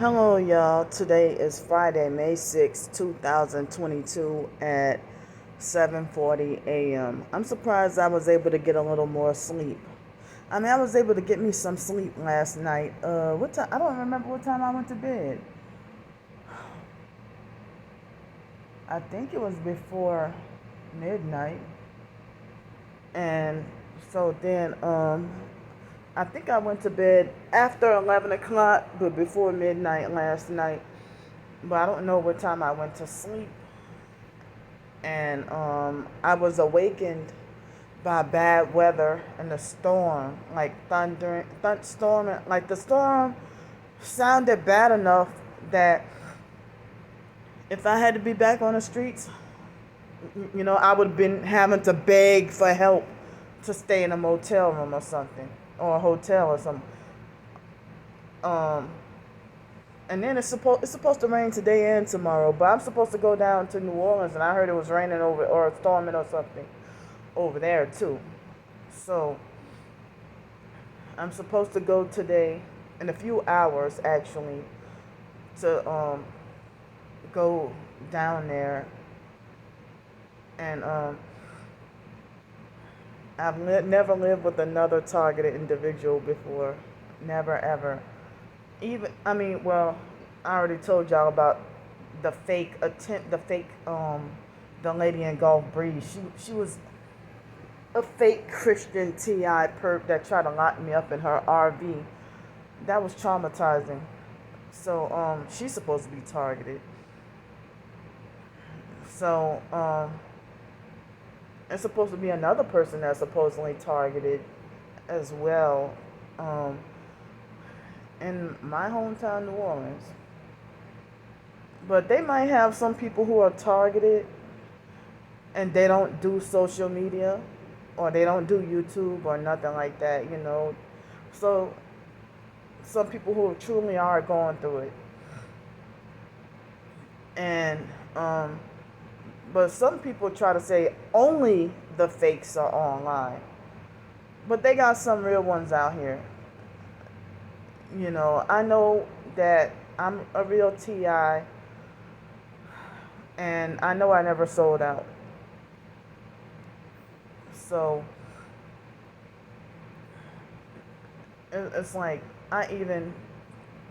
Hello, y'all. Today is Friday, May 6, 2022 at 7:40 a.m. I'm surprised I was able to get a little more sleep. I was able to get me some sleep last night. What time? I don't remember what time I went to bed. I think it was before midnight. And so then, I think I went to bed after 11 o'clock, but before midnight last night. But I don't know what time I went to sleep. And I was awakened by bad weather and a storm, like thunderstorm. Like the storm sounded bad enough that if I had to be back on the streets, I would have been having to beg for help to stay in a motel room or something, or a hotel or something. Um, and then it's supposed to rain today and tomorrow, but I'm supposed to go down to New Orleans, and I heard it was raining over or storming or something over there too. So I'm supposed to go today in a few hours actually to go down there, and never lived with another targeted individual before, never ever. Even well, I already told y'all about the lady in Gulf Breeze. She was a fake Christian TI perp that tried to lock me up in her RV. That was traumatizing. So she's supposed to be targeted. So it's supposed to be another person that's supposedly targeted as well, in my hometown, New Orleans. But they might have some people who are targeted and they don't do social media or they don't do YouTube or nothing like that. So some people who truly are going through it. And but some people try to say only the fakes are online. But they got some real ones out here. I know that I'm a real TI, and I know I never sold out. So it's like I even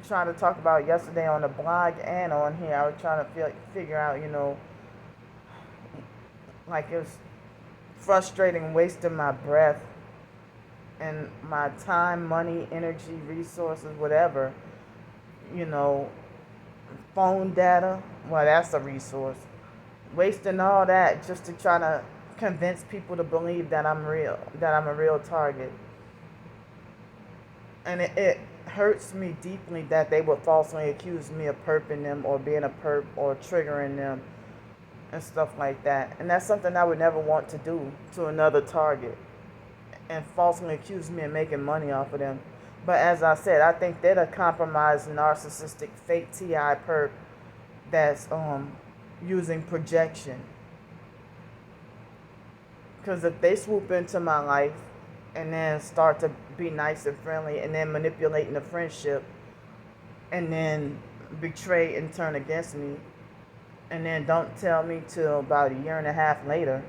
trying to talk about yesterday on the blog and on here. I was trying to figure out, like it was frustrating, wasting my breath and my time, money, energy, resources, whatever. You know, phone data. Well, that's a resource. Wasting all that just to try to convince people to believe that I'm real, that I'm a real target. And it hurts me deeply that they would falsely accuse me of perping them or being a perp or triggering them and stuff like that. And that's something I would never want to do to another target, and falsely accuse me of making money off of them. But as I said, I think they're the compromised, narcissistic, fake TI perp that's using projection. Because if they swoop into my life and then start to be nice and friendly and then manipulating the friendship and then betray and turn against me and then don't tell me till about a year and a half later,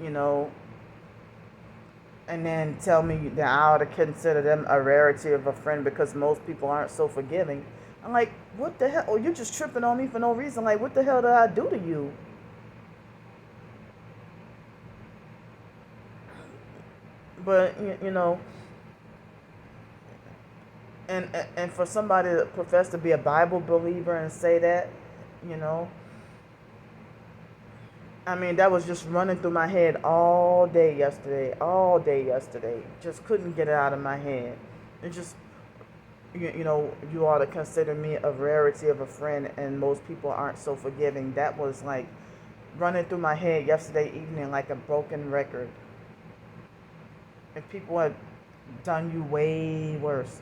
you know, and then tell me that I ought to consider them a rarity of a friend because most people aren't so forgiving. I'm like, what the hell? Oh, you're just tripping on me for no reason. Like, what the hell did I do to you? But, and for somebody to profess to be a Bible believer and say that, you know, that was just running through my head all day yesterday. All day yesterday. Just couldn't get it out of my head. It just, you ought to consider me a rarity of a friend, and most people aren't so forgiving. That was like running through my head yesterday evening like a broken record. If people had done you way worse.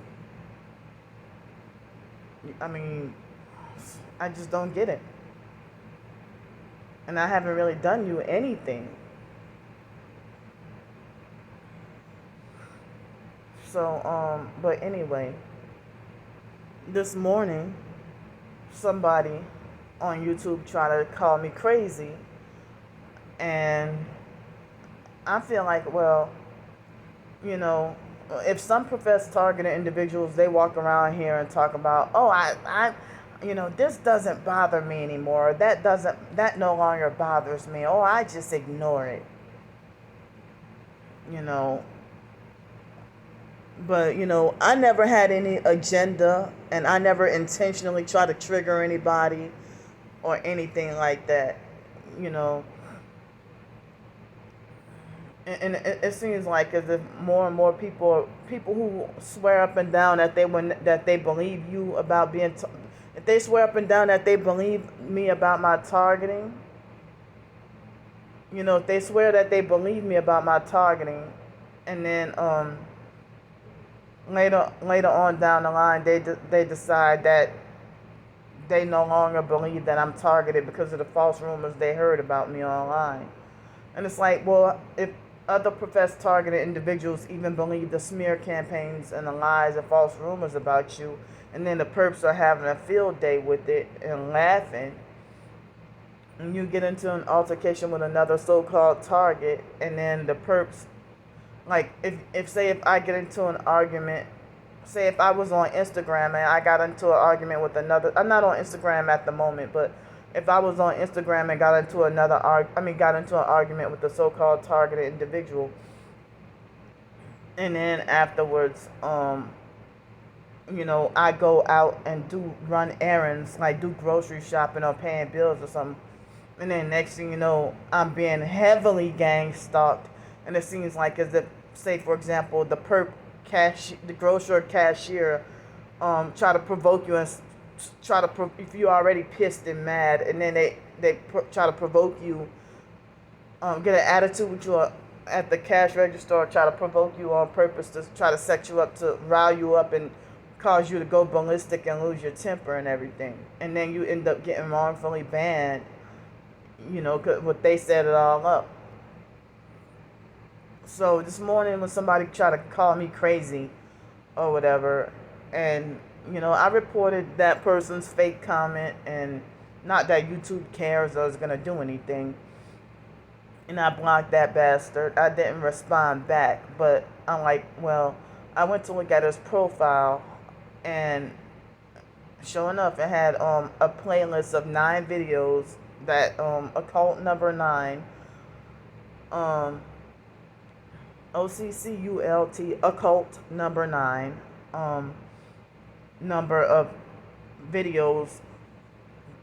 I just don't get it. And I haven't really done you anything. So, but anyway, this morning, somebody on YouTube tried to call me crazy, and I feel like, well, you know, if some professed targeted individuals, they walk around here and talk about, oh, this doesn't bother me anymore. That no longer bothers me. Oh, I just ignore it. You know, but I never had any agenda, and I never intentionally try to trigger anybody or anything like that. You know, and it seems like as if more and more people who swear up and down that they believe you about being if they swear up and down that they believe me about my targeting, if they swear that they believe me about my targeting, and then later on down the line they decide that they no longer believe that I'm targeted because of the false rumors they heard about me online. And it's like, well, if other professed targeted individuals even believe the smear campaigns and the lies and false rumors about you, and then the perps are having a field day with it and laughing, and you get into an altercation with another so-called target, and then the perps, like, if I get into an argument, say if I was on Instagram and I got into an argument with another, I'm not on Instagram at the moment, but if I was on Instagram and got into an argument with a so-called targeted individual, and then afterwards, I go out and run errands, like do grocery shopping or paying bills or something, and then next thing you know, I'm being heavily gang stalked, and it seems like as if, say for example, the grocer cashier, try to provoke you and if you're already pissed and mad, and then they try to provoke you, get an attitude with you at the cash register, or try to provoke you on purpose to try to set you up, to rile you up and cause you to go ballistic and lose your temper and everything, and then you end up getting wrongfully banned, cause what they set it all up. So this morning when somebody tried to call me crazy or whatever, and I reported that person's fake comment, and not that YouTube cares or is going to do anything, and I blocked that bastard. I didn't respond back, but I'm like, well, I went to look at his profile, and sure enough, it had a playlist of 9 videos that Occult number 9, OCCULT, Occult number 9, number of videos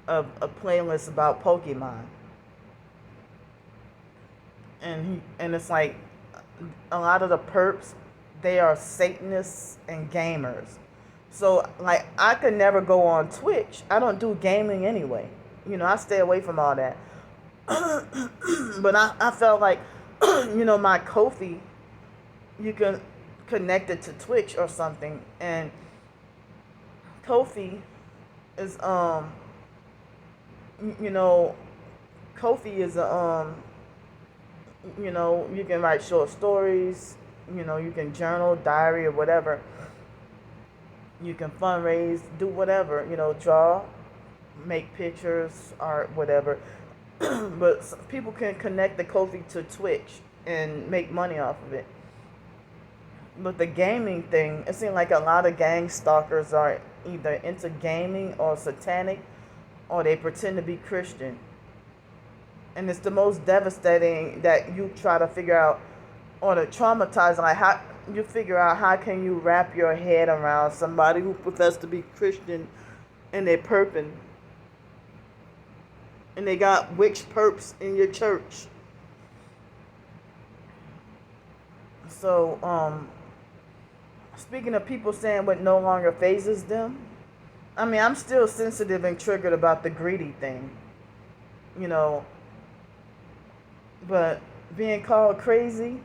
of a playlist about Pokemon. And it's like, a lot of the perps, they are Satanists and gamers. So like, I could never go on Twitch. I don't do gaming anyway. I stay away from all that. But I felt like, my Ko-fi, you can connect it to Twitch or something, and Ko-fi is Ko-fi is you can write short stories, you can journal, diary, or whatever. You can fundraise, do whatever, draw, make pictures, art, whatever. But people can connect the Ko-fi to Twitch and make money off of it. But the gaming thing, it seems like a lot of gang stalkers are either into gaming or satanic, or they pretend to be Christian. And it's the most devastating that you try to figure out, or to traumatize, like how you figure out how can you wrap your head around somebody who professes to be Christian and they're perping. And they got witch perps in your church. So, speaking of people saying what no longer phases them, I mean, I'm still sensitive and triggered about the greedy thing, but being called crazy,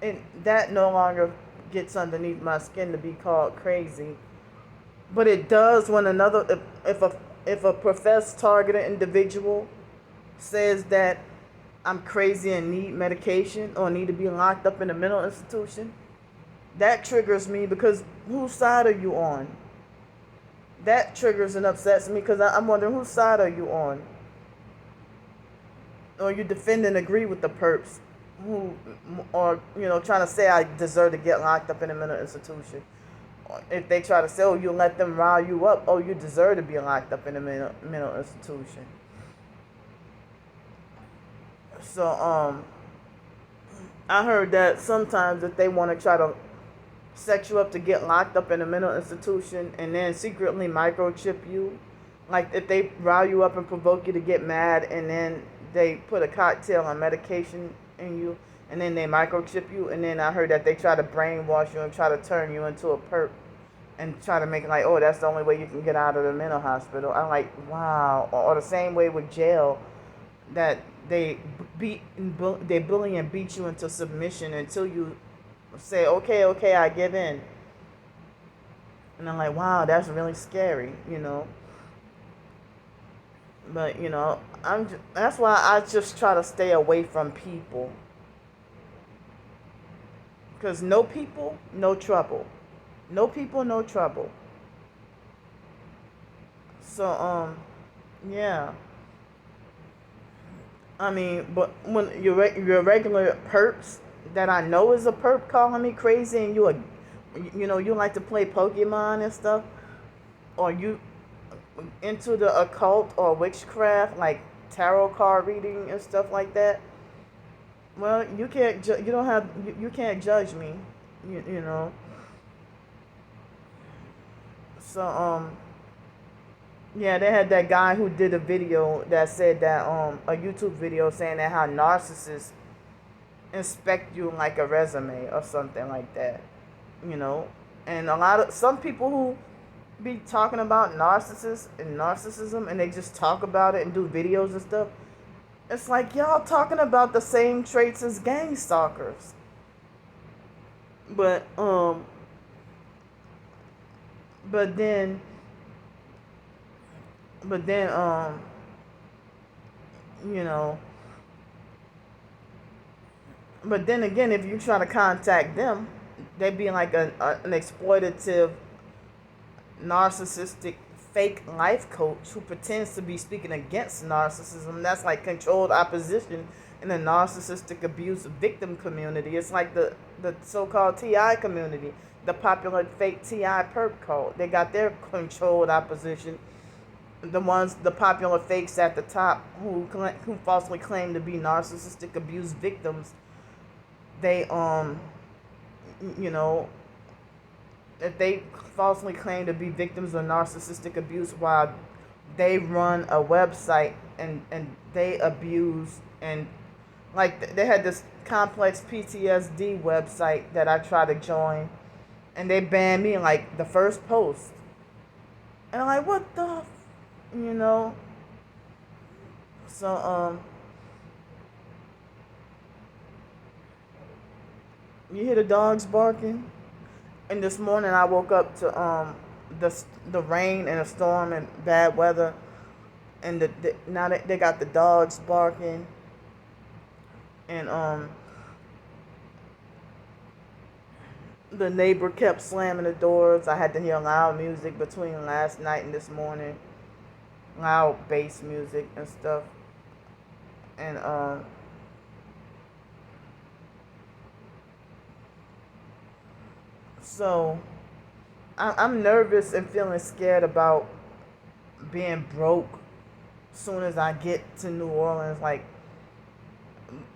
and that no longer gets underneath my skin to be called crazy. But it does when if a professed targeted individual says that I'm crazy and need medication or need to be locked up in a mental institution. That triggers me, because whose side are you on? that triggers and upsets me because I'm wondering whose side are you on? Or you defend and agree with the perps who, or trying to say I deserve to get locked up in a mental institution. If they try to say, oh, you let them rile you up, oh, you deserve to be locked up in a mental institution. So, I heard that sometimes if they want to try to set you up to get locked up in a mental institution and then secretly microchip you, like if they rile you up and provoke you to get mad and then they put a cocktail on medication in you and then they microchip you, and then I heard that they try to brainwash you and try to turn you into a perp and try to make it like, oh, that's the only way you can get out of the mental hospital. I'm like, wow. Or the same way with jail, that they bully and beat you into submission until you say, okay, I give in. And I'm like, wow, that's really scary, But that's why I just try to stay away from people. Because no people, no trouble. No people, no trouble. So, yeah. I mean, but when your regular perps that I know is a perp calling me crazy, and you like to play Pokemon and stuff, or you into the occult or witchcraft, like tarot card reading and stuff like that. Well, you can't. You can't judge me. You know. So yeah, they had that guy who did a video that said that a YouTube video saying that how narcissists inspect you like a resume or something like that, and some people who be talking about narcissists and narcissism and they just talk about it and do videos and stuff. It's like y'all talking about the same traits as gang stalkers. But but then but then you know but then again, if you try to contact them, they be like an exploitative, narcissistic, fake life coach who pretends to be speaking against narcissism. That's like controlled opposition in the narcissistic abuse victim community. It's like the so-called TI community, the popular fake TI perp cult. They got their controlled opposition. The popular fakes at the top who falsely claim to be narcissistic abuse victims. They if they falsely claim to be victims of narcissistic abuse while they run a website and they abuse, and like they had this complex PTSD website that I tried to join, and they banned me in like the first post, and I'm like, what the so you hear the dogs barking? And this morning I woke up to the rain and a storm and bad weather, and now they got the dogs barking, and the neighbor kept slamming the doors. I had to hear loud music between last night and this morning, loud bass music and stuff, and so I'm nervous and feeling scared about being broke soon as I get to New Orleans.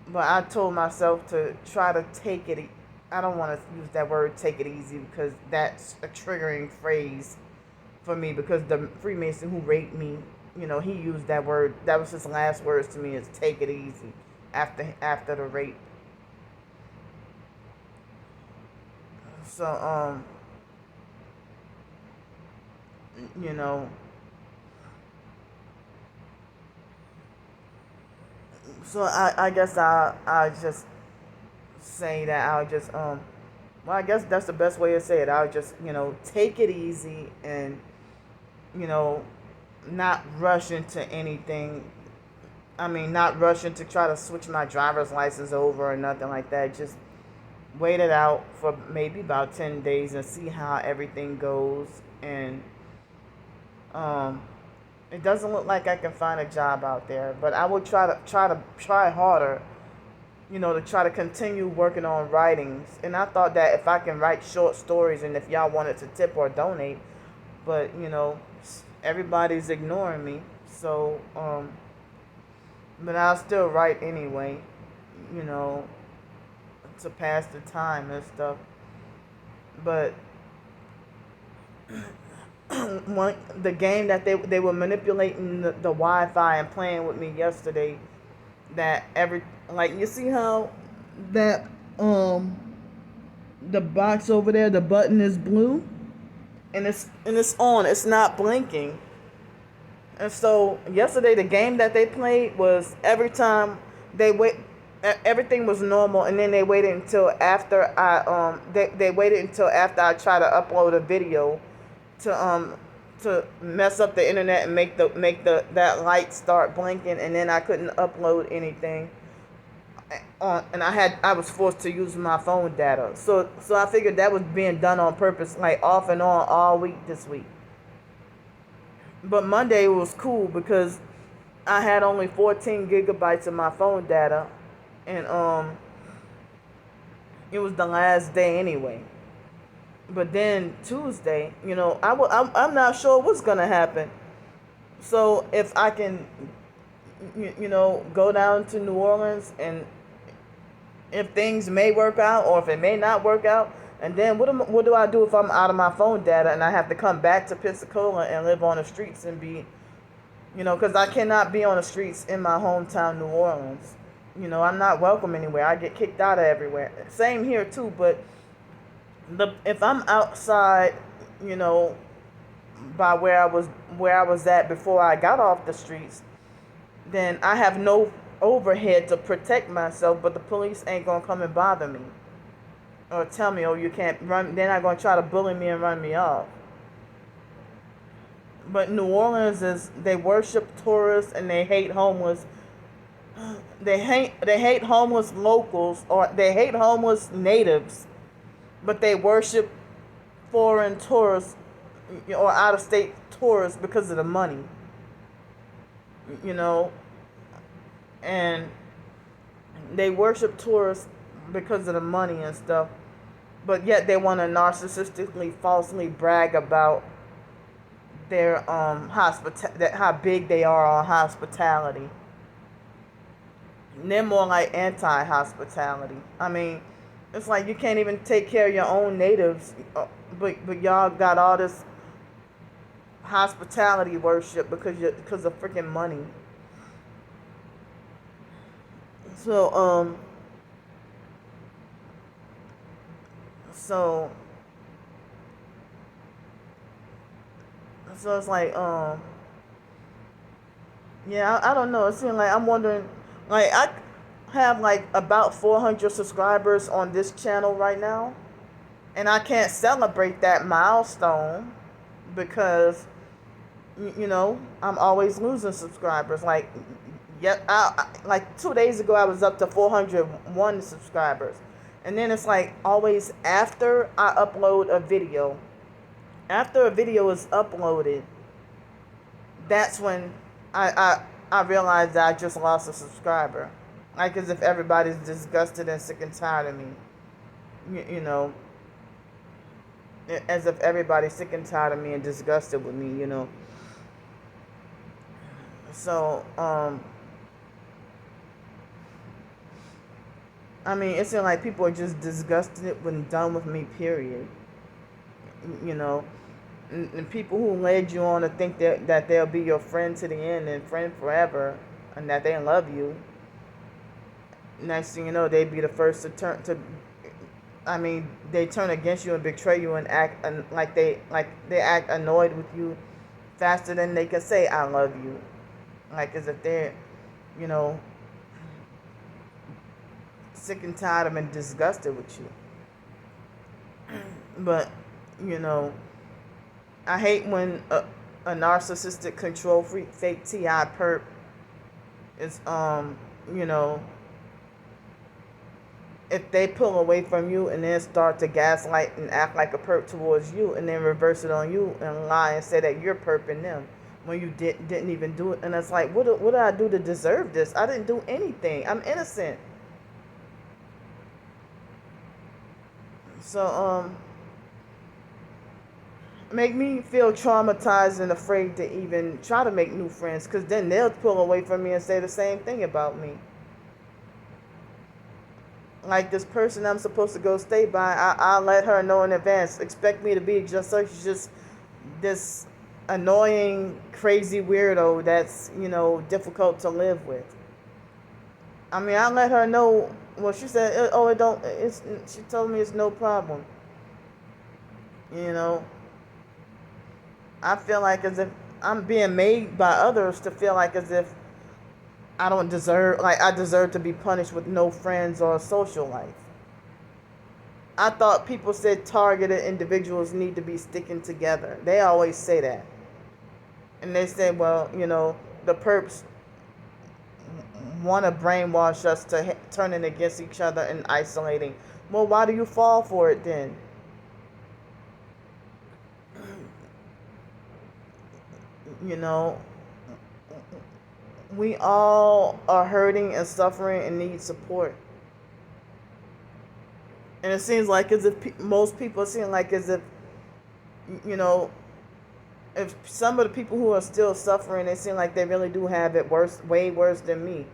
But I told myself to try to take it. I don't want to use that word, take it easy, because that's a triggering phrase for me, because the Freemason who raped me, he used that word. That was his last words to me, is take it easy after the rape. So, so I guess I just say that I'll just, well, I guess that's the best way to say it. I'll just, take it easy and, not rush into anything. I mean, not rushing to try to switch my driver's license over or nothing like that. Just wait it out for maybe about 10 days and see how everything goes. And Um, it doesn't look like I can find a job out there, but I will try harder, to try to continue working on writings. And I thought that if I can write short stories and if y'all wanted to tip or donate, but everybody's ignoring me. So, but I'll still write anyway, you know, to pass the time and stuff. But the game that they were manipulating the Wi-Fi and playing with me yesterday, that you see how that the box over there, the button is blue, and it's on, it's not blinking. And so yesterday the game that they played was every time everything was normal, and then they waited until after they waited until after I tried to upload a video to mess up the internet and make that light start blinking, and then I couldn't upload anything and I was forced to use my phone data. So I figured that was being done on purpose, like off and on all week this week. But Monday was cool because I had only 14 gigabytes of my phone data, and it was the last day anyway. But then Tuesday, I'm not sure what's gonna happen. So if I can, go down to New Orleans, and if things may work out or if it may not work out, and then what do I do if I'm out of my phone data and I have to come back to Pensacola and live on the streets and be, because I cannot be on the streets in my hometown, New Orleans. I'm not welcome anywhere. I get kicked out of everywhere. Same here too, but if I'm outside, by where I was at before I got off the streets, then I have no overhead to protect myself, but the police ain't gonna come and bother me or tell me, oh, you can't run. They're not gonna try to bully me and run me off. But New Orleans they worship tourists and they hate homeless. They hate homeless locals, or they hate homeless natives, but they worship foreign tourists or out of state tourists because of the money. And they worship tourists because of the money and stuff, but yet they want to narcissistically, falsely brag about their how big they are on hospitality. And they're more like anti-hospitality. I mean, it's like you can't even take care of your own natives, but y'all got all this hospitality worship because of freaking money. So so it's like yeah, I don't know. It seems like I'm wondering, like I have like about 400 subscribers on this channel right now, and I can't celebrate that milestone because I'm always losing subscribers. Like like 2 days ago I was up to 401 subscribers, and then it's like always after I upload a video, after a video is uploaded, that's when I realize that I just lost a subscriber. Like as if everybody's disgusted and sick and tired of me. As if everybody's sick and tired of me and disgusted with me, So, I mean, it seems like people are just disgusted when done with me, period. And people who led you on to think that they'll be your friend to the end and friend forever, and that they love you. Next thing you know, they'd be the first to they turn against you and betray you and act like they act annoyed with you faster than they can say I love you. Like as if they're, sick and tired of and disgusted with you. But, I hate when a narcissistic control freak, fake T.I. perp is, if they pull away from you and then start to gaslight and act like a perp towards you, and then reverse it on you and lie and say that you're perping them when you didn't even do it. And it's like, what did I do to deserve this? I didn't do anything. I'm innocent. So make me feel traumatized and afraid to even try to make new friends, because then they'll pull away from me and say the same thing about me. Like this person I'm supposed to go stay by, I'll let her know in advance. Expect me to be just this annoying, crazy weirdo that's, difficult to live with. I mean, I let her know. Well, she said, "Oh, it don't." She told me it's no problem. I feel like as if I'm being made by others to feel like as if I don't deserve, like I deserve to be punished with no friends or a social life. I thought people said targeted individuals need to be sticking together. They always say that. And they say, well, the perps want to brainwash us to turning against each other and isolating. Well, why do you fall for it then? We all are hurting and suffering and need support. And it seems like as if most people seem like as if, if some of the people who are still suffering, they seem like they really do have it worse, way worse than me.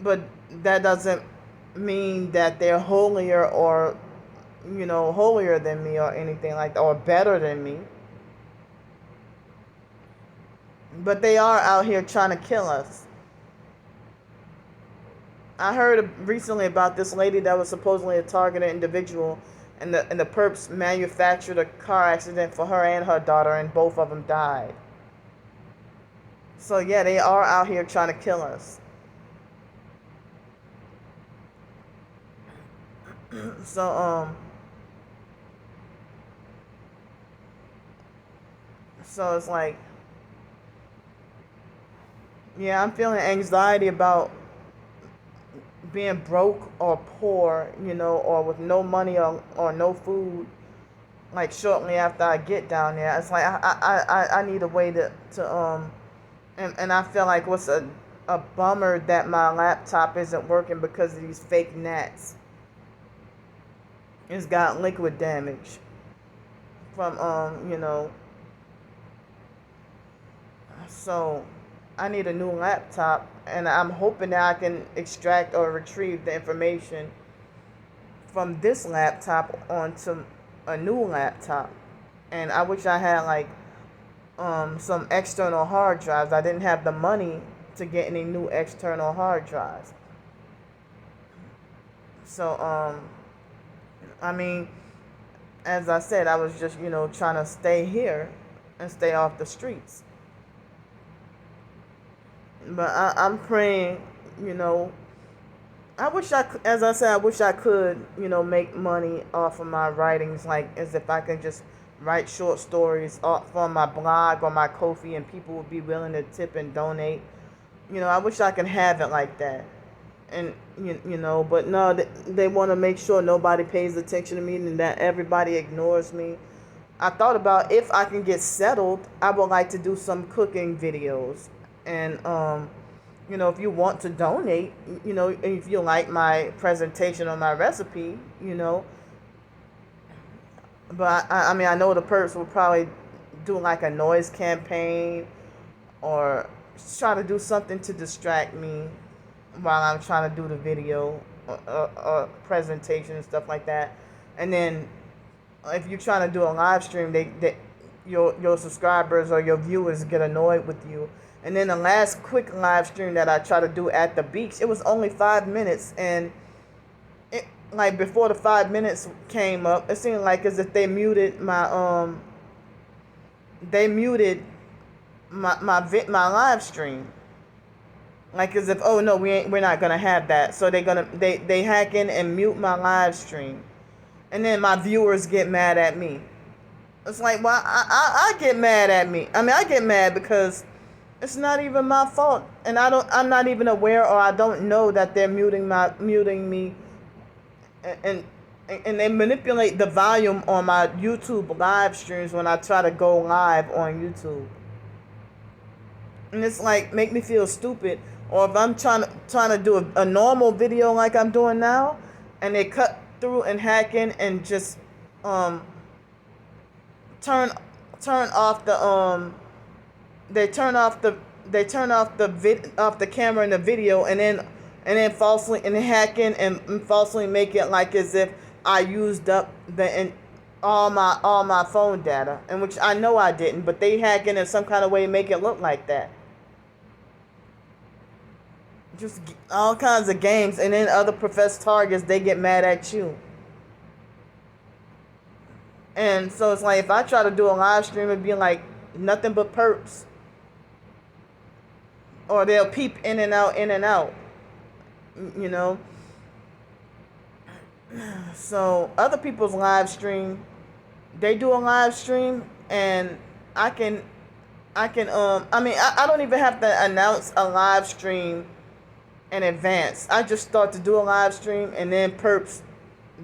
But that doesn't mean that they're holier or, holier than me or anything like that, or better than me. But they are out here trying to kill us. I heard recently about this lady that was supposedly a targeted individual, and the perps manufactured a car accident for her and her daughter, and both of them died. So yeah, they are out here trying to kill us. So it's like, yeah, I'm feeling anxiety about being broke or poor, or with no money or no food, like shortly after I get down there. It's like I need a way to and I feel like what's a bummer that my laptop isn't working because of these fake gnats. It's got liquid damage from so I need a new laptop, and I'm hoping that I can extract or retrieve the information from this laptop onto a new laptop. And I wish I had like some external hard drives. I didn't have the money to get any new external hard drives. So I mean, as I said, I was just trying to stay here and stay off the streets. But I'm praying, I wish as I said, I wish I could, make money off of my writings, like as if I could just write short stories off on my blog or my Ko-fi, and people would be willing to tip and donate. I wish I could have it like that. And, but no, they want to make sure nobody pays attention to me and that everybody ignores me. I thought about if I can get settled, I would like to do some cooking videos. And, if you want to donate, if you like my presentation on my recipe, But, I mean, I know the perps will probably do like a noise campaign or try to do something to distract me while I'm trying to do the video or presentation and stuff like that. And then if you're trying to do a live stream, your subscribers or your viewers get annoyed with you. And then the last quick live stream that I tried to do at the beach, it was only 5 minutes, and like before the 5 minutes came up, it seemed like as if they muted my my live stream. Like as if, oh no, we're not gonna have that. So they hack in and mute my live stream, and then my viewers get mad at me. It's like, well, I get mad at me. I mean, I get mad because It's not even my fault, and I'm not even aware, or I don't know that they're muting me, and and they manipulate the volume on my YouTube live streams when I try to go live on YouTube. And it's like, make me feel stupid. Or if I'm trying to do a normal video like I'm doing now, and they cut through and hack in and just um turn off the they turn off the off the camera in the video, and then falsely and hack in and falsely make it like as if I used up all my phone data, and which I know I didn't, but they hack in some kind of way and make it look like that. Just all kinds of games, and then other professed targets, they get mad at you. And so it's like, if I try to do a live stream, it'd be like nothing but perps. Or they'll peep in and out, you know. So other people's live stream, they do a live stream, and I don't even have to announce a live stream in advance. I just start to do a live stream, and then perps,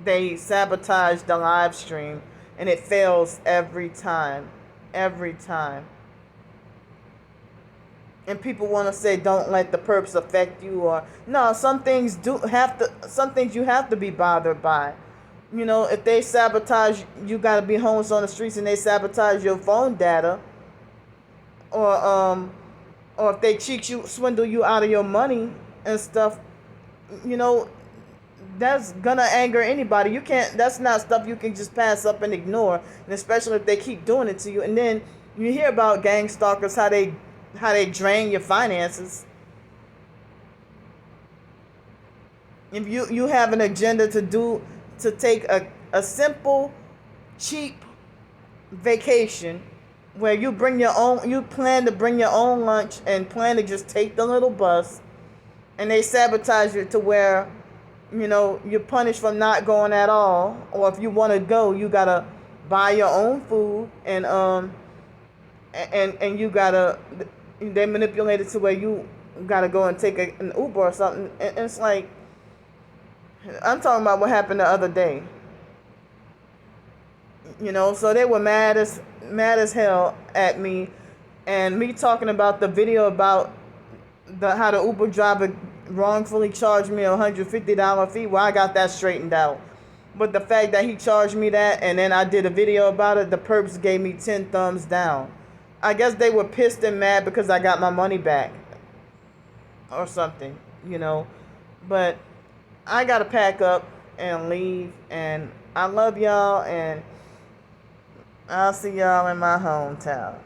they sabotage the live stream, and it fails every time. And people want to say, don't let the perps affect you, or no, some things you have to be bothered by. You know, if they sabotage, you got to be homeless on the streets, and they sabotage your phone data, or if they swindle you out of your money and stuff, you know, that's gonna anger anybody. That's not stuff you can just pass up and ignore, and especially if they keep doing it to you. And then you hear about gang stalkers, how they drain your finances. If you have an agenda to take a simple, cheap vacation where you plan to bring your own lunch and plan to just take the little bus, and they sabotage you to where, you know, you're punished for not going at all. Or if you want to go, you gotta buy your own food, and you gotta, they manipulate it to where you gotta go and take an Uber or something. And it's like, I'm talking about what happened the other day. You know, so they were mad as hell at me, and me talking about the video about how the Uber driver wrongfully charged me a $150 fee. Well, I got that straightened out. But the fact that he charged me that, and then I did a video about it, the perps gave me 10 thumbs down. I guess they were pissed and mad because I got my money back or something, you know. But I gotta pack up and leave, and I love y'all, and I'll see y'all in my hometown.